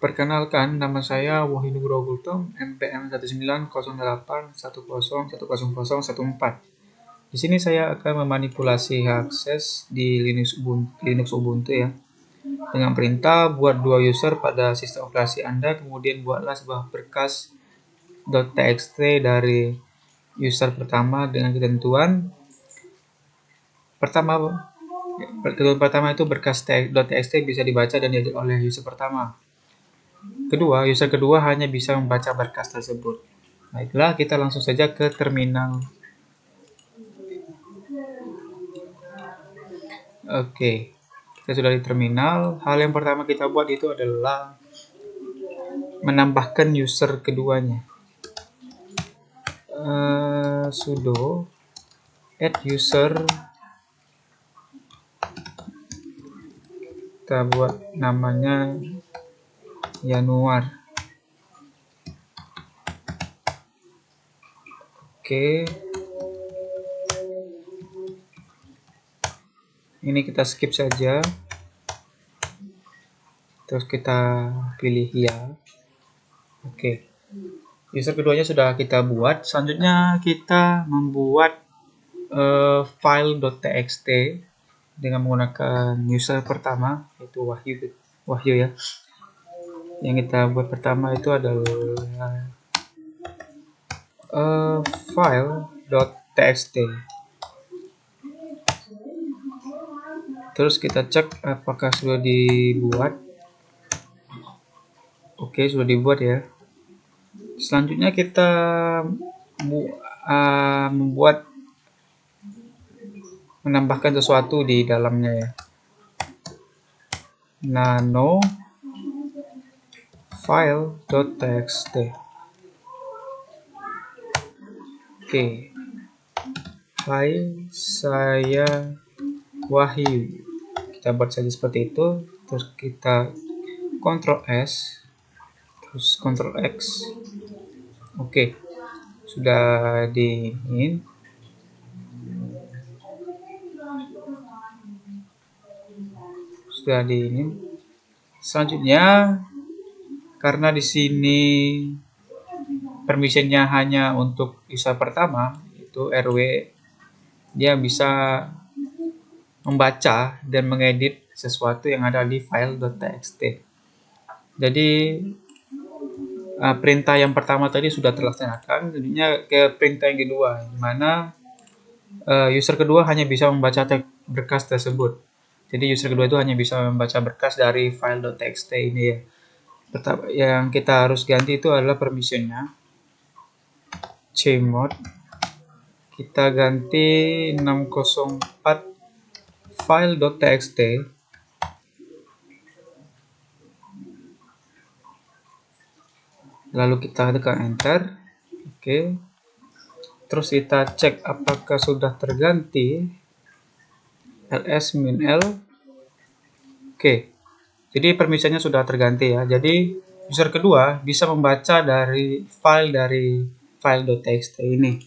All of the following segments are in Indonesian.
Perkenalkan, nama saya Wahyu Nugroho Gultom, NPM 1908101001014. Di sini saya akan memanipulasi akses di Linux Ubuntu ya. Dengan perintah buat dua user pada sistem operasi Anda, kemudian buatlah sebuah berkas .txt dari user pertama dengan ketentuan pertama itu berkas .txt bisa dibaca dan diedit oleh user pertama. Kedua, user kedua hanya bisa membaca berkas tersebut. Baiklah, kita langsung saja ke terminal. Oke, kita sudah di terminal. Hal yang pertama kita buat itu adalah menambahkan user keduanya. Sudo add user, kita buat namanya Yanuar. Oke, ini kita skip saja, terus kita pilih ya. Oke, user keduanya sudah kita buat. Selanjutnya kita membuat file .txt dengan menggunakan user pertama, yaitu Wahyu ya. Yang kita buat pertama itu adalah file.txt. Terus kita cek apakah sudah dibuat. Oke, sudah dibuat ya. Selanjutnya kita menambahkan sesuatu di dalamnya ya. Nano file.txt. Oke. Hai, saya Wahyu. Kita buat saja seperti itu. Terus kita Ctrl S, terus Ctrl X. Oke. Sudah diinin. Selanjutnya, karena di sini permissionnya hanya untuk user pertama, itu RW, dia bisa membaca dan mengedit sesuatu yang ada di file.txt. Jadi perintah yang pertama tadi sudah terlaksanakan, selanjutnya ke perintah yang kedua, di mana user kedua hanya bisa membaca berkas tersebut. Jadi user kedua itu hanya bisa membaca berkas dari file.txt ini ya. Pertama yang kita harus ganti itu adalah permissionnya. Chmod kita ganti 604 file.txt. Lalu kita tekan enter. Oke. Terus kita cek apakah sudah terganti. ls-l. Oke. Jadi permissionnya sudah terganti ya. Jadi user kedua bisa membaca dari file.txt ini.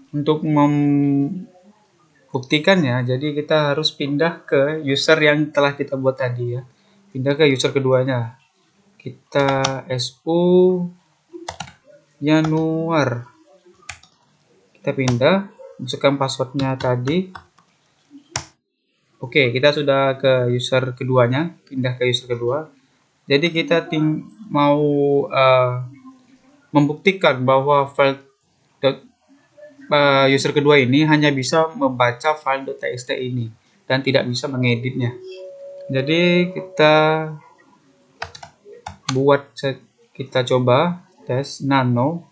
Untuk membuktikannya, jadi kita harus pindah ke user yang telah kita buat tadi ya. Pindah ke user keduanya. Kita su Yanuar. Kita pindah, masukkan passwordnya tadi. Oke, kita sudah ke user keduanya, pindah ke user kedua. Jadi kita mau membuktikan bahwa user kedua ini hanya bisa membaca file.txt ini dan tidak bisa mengeditnya. Jadi kita coba tes nano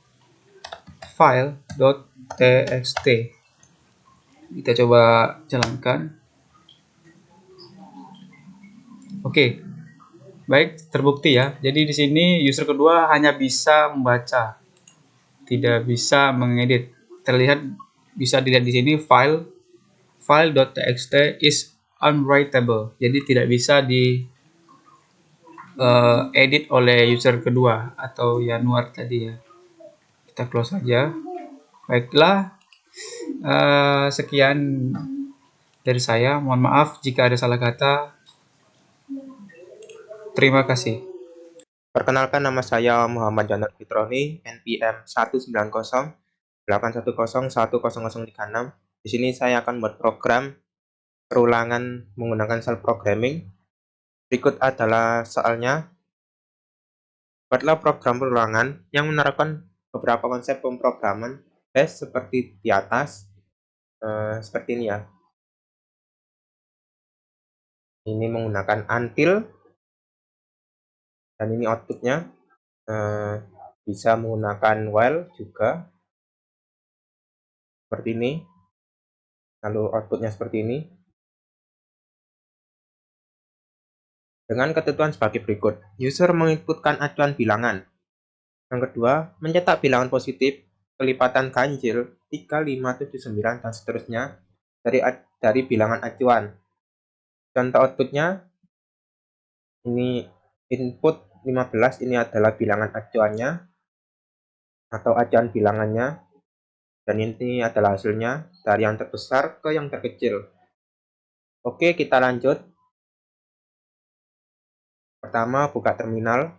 file.txt. Kita coba jalankan. Oke. Baik, terbukti ya. Jadi di sini user kedua hanya bisa membaca, tidak bisa mengedit. Bisa dilihat di sini file.txt is unwritable. Jadi tidak bisa di edit oleh user kedua atau Yanuar tadi ya. Kita close saja. Baiklah, sekian dari saya. Mohon maaf jika ada salah kata. Terima kasih. Perkenalkan, nama saya Muhammad Janar Fitroni, NPM 19081101036. Di sini saya akan buat program perulangan menggunakan self programming. Berikut adalah soalnya. Buatlah program perulangan yang menerapkan beberapa konsep pemrograman seperti di atas. Seperti ini ya. Ini menggunakan until dan ini outputnya. Bisa menggunakan while juga seperti ini, lalu outputnya seperti ini dengan ketentuan sebagai berikut. User menginputkan acuan bilangan. Yang kedua, mencetak bilangan positif kelipatan ganjil 3, 5, 7, 9 dan seterusnya dari bilangan acuan. Contoh outputnya ini input 15, ini adalah bilangan acuannya atau acuan bilangannya, dan ini adalah hasilnya dari yang terbesar ke yang terkecil. Oke, kita lanjut. Pertama, buka terminal.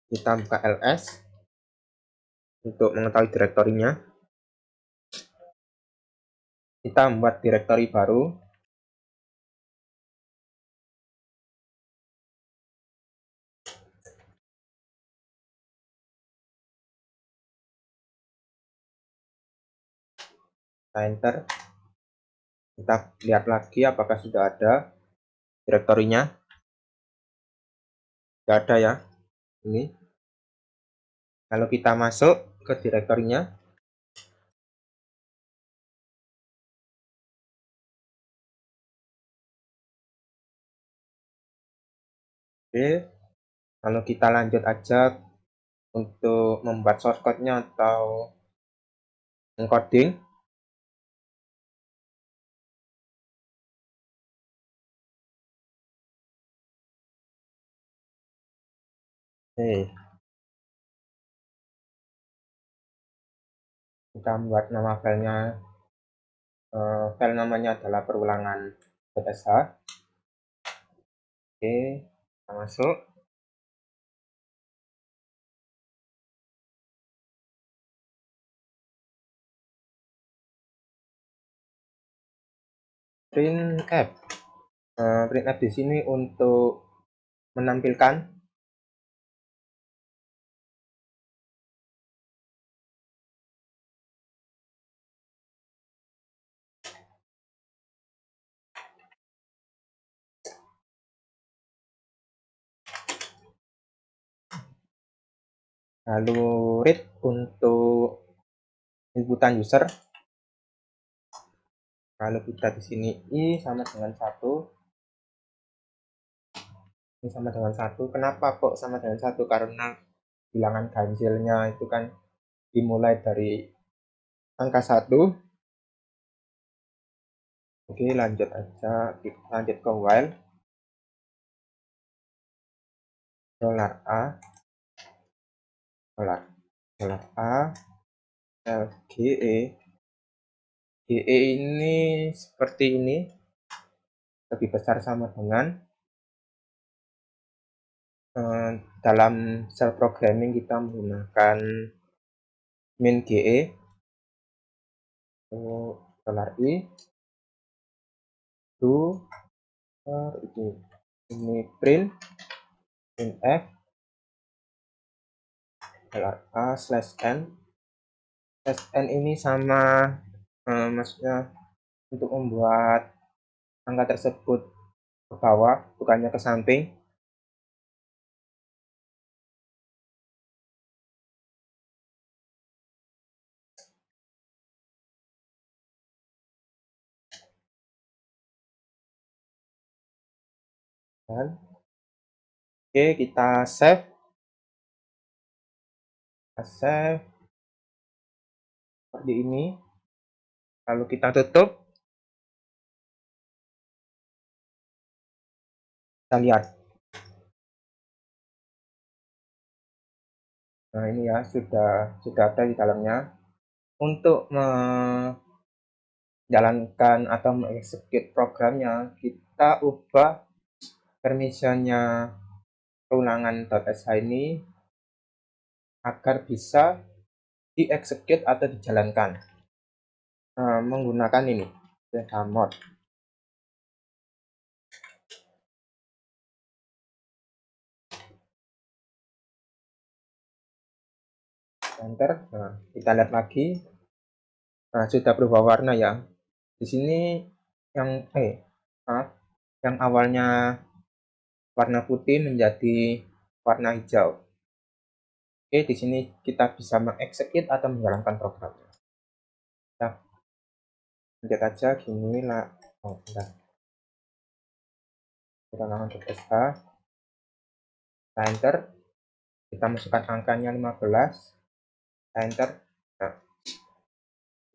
Kita buka ls untuk mengetahui direktorinya. Kita membuat direktori baru. Kita enter. Kita lihat lagi apakah sudah ada direktorinya. Tidak ada ya. Ini. Kalau kita masuk ke direktorinya, oke. Kalau kita lanjut aja untuk membuat source code-nya atau encoding. Oke. Kita membuat nama filenya. File namanya adalah perulangan.sh. Oke, kita masuk. Printf. Printf di sini untuk menampilkan lalu read untuk inputan user. Kalau kita di sini i sama dengan 1, ini sama dengan 1. Kenapa kok sama dengan 1? Karena bilangan ganjilnya itu kan dimulai dari angka 1. Oke, lanjut aja. Kita lanjut ke while. $a LGE. GE ini seperti ini, lebih besar sama dengan dalam shell programming kita menggunakan main GE. $i do ini printf $a/n ini sama, maksudnya untuk membuat angka tersebut ke bawah, bukannya ke samping. Dan oke, kita save. Seperti ini. Lalu kita tutup. Kita lihat. Nah, ini ya sudah ada di dalamnya. Untuk jalankan atau mengeksekut programnya, kita ubah permissionnya keulangan.sh ini agar bisa dieksekut atau dijalankan menggunakan ini chmod. Enter. Nah, kita lihat lagi. Nah, sudah berubah warna ya. Di sini yang awalnya warna putih menjadi warna hijau. Oke, di sini kita bisa mengeksekut atau menjalankan programnya. Kita pencet aja gini lah. Oh, bentar. Keulangan.sh. Kita enter. Kita masukkan angkanya 15. Kita enter. Nah,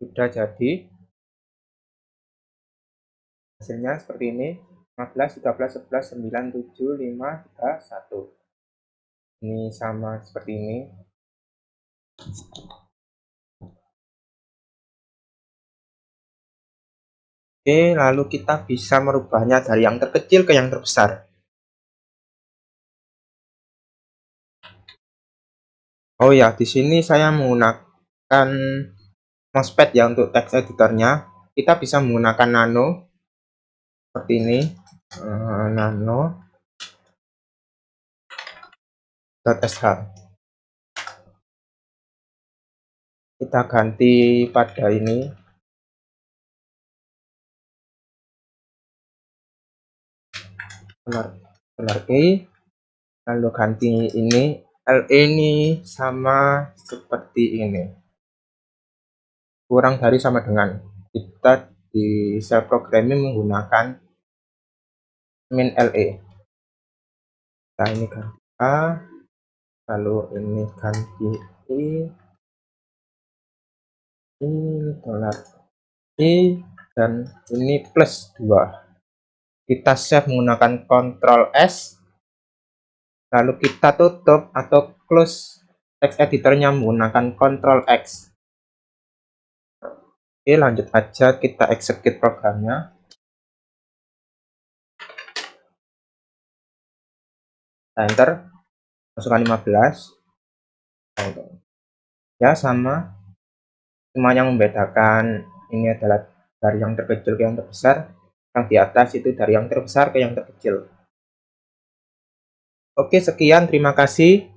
sudah jadi. Hasilnya seperti ini. 15, 13, 11, 9, 7, 5, 3, 1. Ini sama seperti ini. Oke, lalu kita bisa merubahnya dari yang terkecil ke yang terbesar. Oh ya, di sini saya menggunakan mousepad ya untuk text editornya. Kita bisa menggunakan nano seperti ini, nano.sh. Kita ganti pada ini. Benar E, lalu ganti ini LE ini sama seperti ini, kurang dari sama dengan. Kita di shell programming menggunakan min LE. Nah, ini ganti A, lalu ini ganti I, dolar I, dan ini plus 2. Kita save menggunakan Ctrl S, lalu kita tutup atau close text editornya menggunakan Ctrl X. Oke, lanjut aja kita execute programnya. Enter, masukkan 15. Ya, sama. Cuma yang membedakan ini adalah dari yang terkecil ke yang terbesar. Yang di atas itu dari yang terbesar ke yang terkecil. Oke, sekian. Terima kasih.